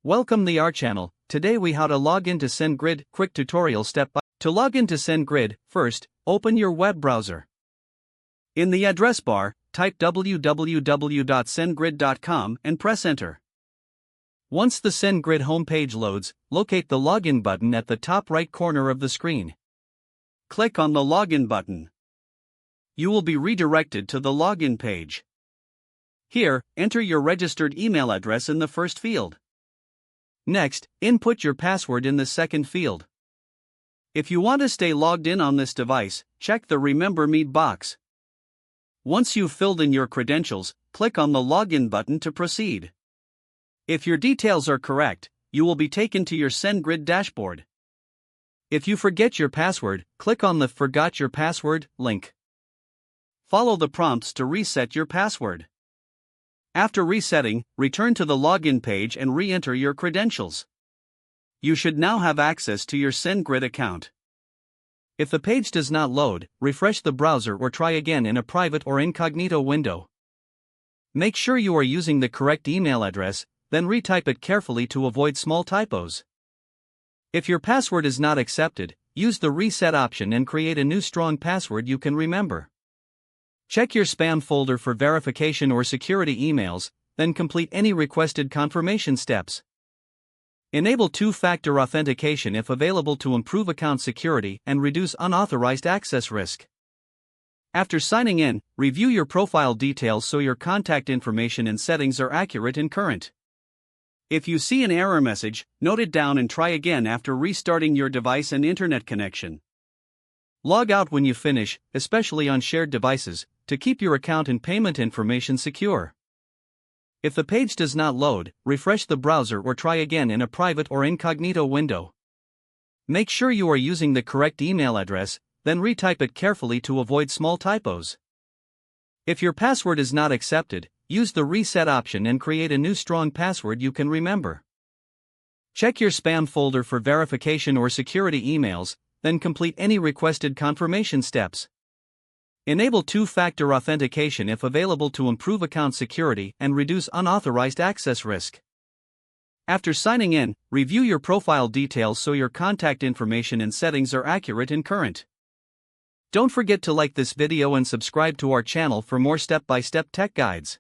Welcome to our channel. Today we how to log into SendGrid. Quick tutorial step by. To log into SendGrid, first, open your web browser. In the address bar, type www.sendgrid.com and press enter. Once the SendGrid homepage loads, locate the login button at the top right corner of the screen. Click on the login button. You will be redirected to the login page. Here, enter your registered email address in the first field. Next, input your password in the second field. If you want to stay logged in on this device, check the Remember Me box. Once you've filled in your credentials, click on the Login button to proceed. If your details are correct, you will be taken to your SendGrid dashboard. If you forget your password, click on the Forgot Your Password link. Follow the prompts to reset your password. After resetting, return to the login page and re-enter your credentials. You should now have access to your SendGrid account. If the page does not load, refresh the browser or try again in a private or incognito window. Make sure you are using the correct email address, then retype it carefully to avoid small typos. If your password is not accepted, use the reset option and create a new strong password you can remember. Check your spam folder for verification or security emails, then complete any requested confirmation steps. Enable two-factor authentication if available to improve account security and reduce unauthorized access risk. After signing in, review your profile details so your contact information and settings are accurate and current. If you see an error message, note it down and try again after restarting your device and internet connection. Log out when you finish, especially on shared devices, to keep your account and payment information secure. If the page does not load, refresh the browser or try again in a private or incognito window. Make sure you are using the correct email address, then retype it carefully to avoid small typos. If your password is not accepted, use the reset option and create a new strong password you can remember. Check your spam folder for verification or security emails, then complete any requested confirmation steps. Enable two-factor authentication if available to improve account security and reduce unauthorized access risk. After signing in, review your profile details so your contact information and settings are accurate and current. Don't forget to like this video and subscribe to our channel for more step-by-step tech guides.